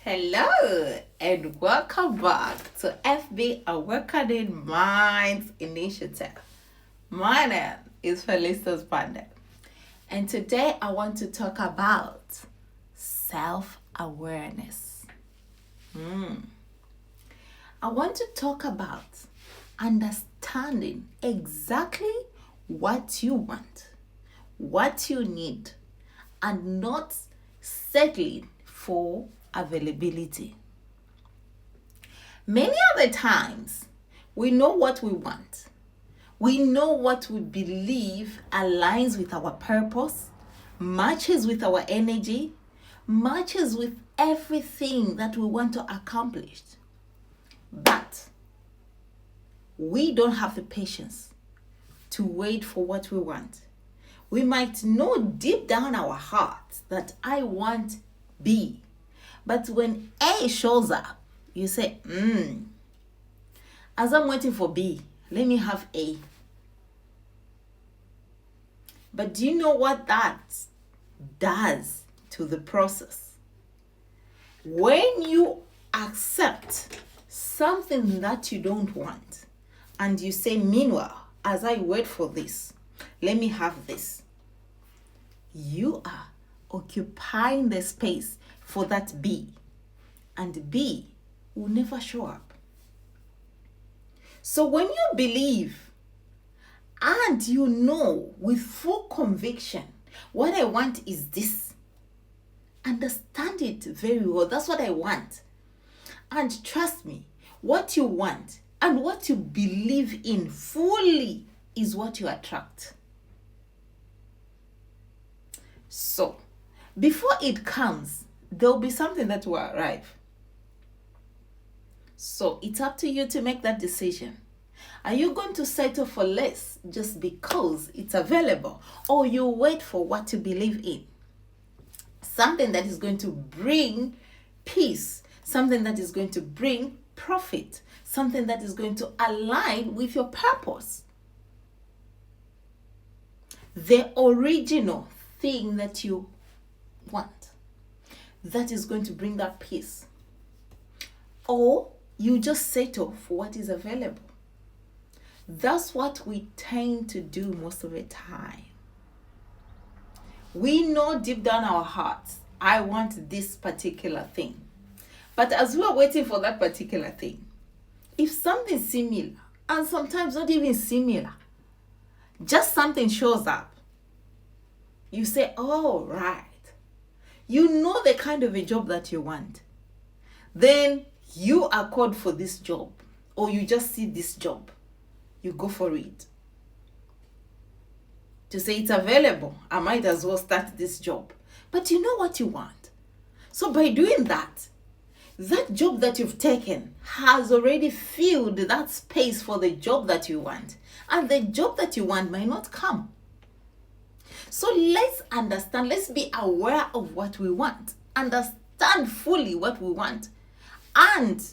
Hello and welcome back to FB Awakening Minds Initiative. My name is Felicitas Panda, and today I want to talk about self-awareness. I want to talk about understanding exactly what you want, what you need, and not settling for availability. Many other times, we know what we want. We know what we believe aligns with our purpose, matches with our energy, matches with everything that we want to accomplish. But we don't have the patience to wait for what we want. We might know deep down our hearts that I want B. But when A shows up, you say, as I'm waiting for B, let me have A. But do you know what that does to the process? When you accept something that you don't want, and you say, meanwhile, as I wait for this, let me have this, you are occupying the space for that B, and B will never show up. So when you believe and you know with full conviction, what I want is this, understand it very well. That's what I want. And trust me, what you want and what you believe in fully is what you attract. So, before it comes, there'll be something that will arrive. So, it's up to you to make that decision. Are you going to settle for less just because it's available? Or you wait for what you believe in? Something that is going to bring peace, something that is going to bring profit, something that is going to align with your purpose. The original thing that you want, that is going to bring that peace. Or you just settle for what is available. That's what we tend to do most of the time. We know deep down our hearts, I want this particular thing. But as we are waiting for that particular thing, if something similar, and sometimes not even similar, just something shows up, you say, oh, right. You know the kind of a job that you want. Then you are called for this job, or you just see this job. You go for it. To say it's available, I might as well start this job. But you know what you want. So by doing that, that job that you've taken has already filled that space for the job that you want. And the job that you want might not come. So let's understand, let's be aware of what we want. Understand fully what we want. And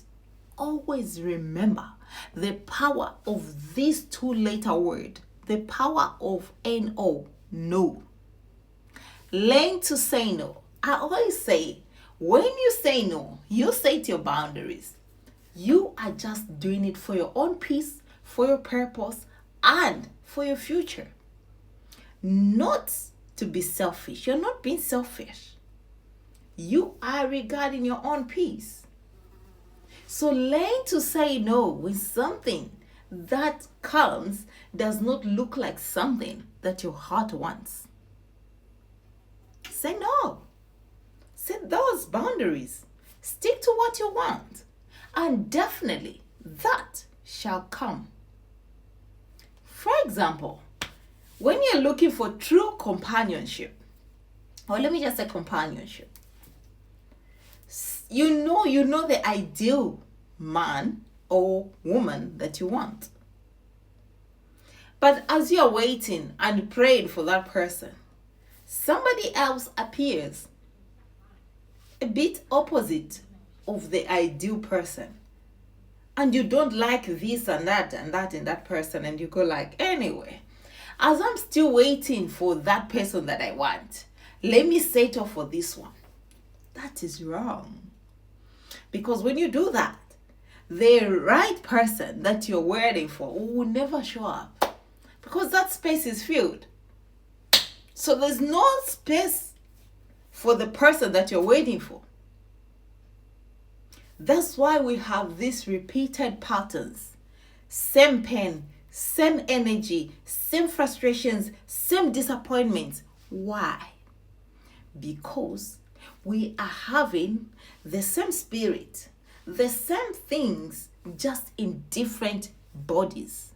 always remember the power of this two-letter word, the power of N-O, no. Learn to say no. I always say, when you say no, you set your boundaries. You are just doing it for your own peace, for your purpose, and for your future. Not to be selfish. You're not being selfish. You are regarding your own peace. So learn to say no when something that comes does not look like something that your heart wants. Say no. Set those boundaries. Stick to what you want. And definitely that shall come. For example, when you're looking for true companionship, or let me just say companionship, you know the ideal man or woman that you want. But as you're waiting and praying for that person, somebody else appears a bit opposite of the ideal person. And you don't like this and that and that in that person, and you go like, anyway, as I'm still waiting for that person that I want, let me settle for this one. That is wrong. Because when you do that, the right person that you're waiting for will never show up, because that space is filled. So there's no space for the person that you're waiting for. That's why we have these repeated patterns. Same pain, same energy, same frustrations, same disappointments. Why? Because we are having the same spirit, the same things, just in different bodies.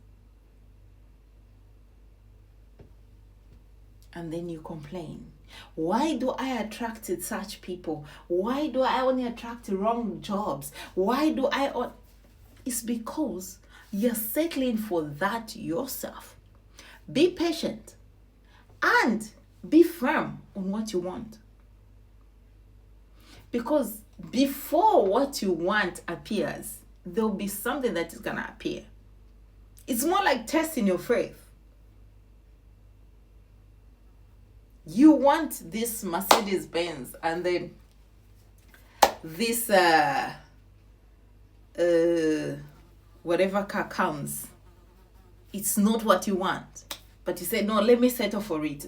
And then you complain. Why do I attract such people? Why do I only attract wrong jobs? Why do I... It's because you're settling for that yourself. Be patient and be firm on what you want. Because before what you want appears, there'll be something that is going to appear. It's more like testing your faith. You want this Mercedes Benz, and then this whatever car comes, it's not what you want, but you say, no, let me settle for it.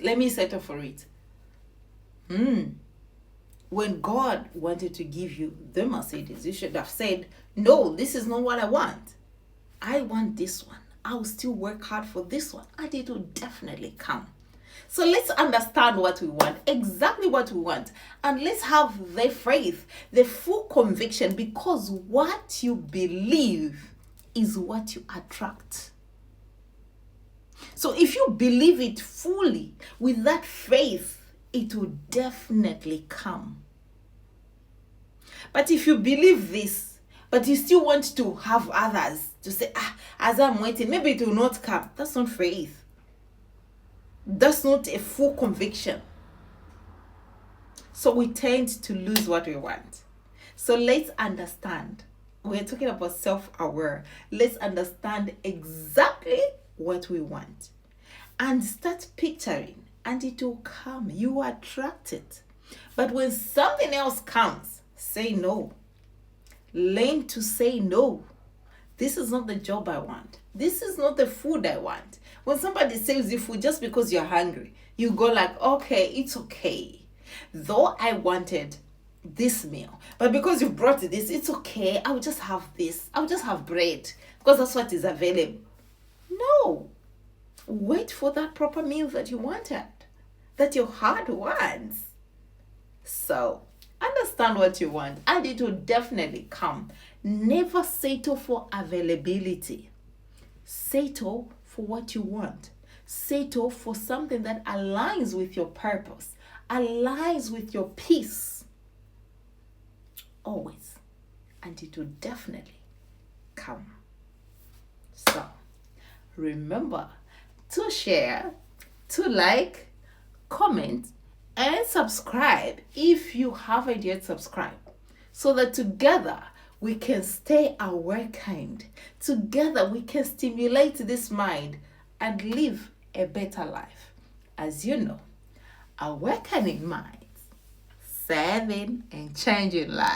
When God wanted to give you the Mercedes, you should have said, no, this is not what I want. I want this one. I will still work hard for this one, and it will definitely come. So let's understand what we want, exactly what we want. And let's have the faith, the full conviction, because what you believe is what you attract. So if you believe it fully, with that faith, it will definitely come. But if you believe this, but you still want to have others to say, as I'm waiting, maybe it will not come. That's not faith. That's not a full conviction. So we tend to lose what we want. So let's understand. We're talking about self-aware. Let's understand exactly what we want and start picturing, and it will come. You attract it. But when something else comes, say no. Learn to say no. This is not the job I want. This is not the food I want. When somebody serves you food just because you're hungry, you go like, okay, it's okay. Though I wanted this meal, but because you brought this, it's okay. I'll just have this. I'll just have bread because that's what is available. No. Wait for that proper meal that you wanted, that your heart wants. So understand what you want, and it will definitely come. Never settle for availability. Settle for what you want. Settle for something that aligns with your purpose, aligns with your peace. Always. And it will definitely come. So, remember to share, to like, comment, and subscribe if you haven't yet subscribed, so that together we can stay awakened. Together we can stimulate this mind and live a better life. As you know, awakening minds, serving and changing lives.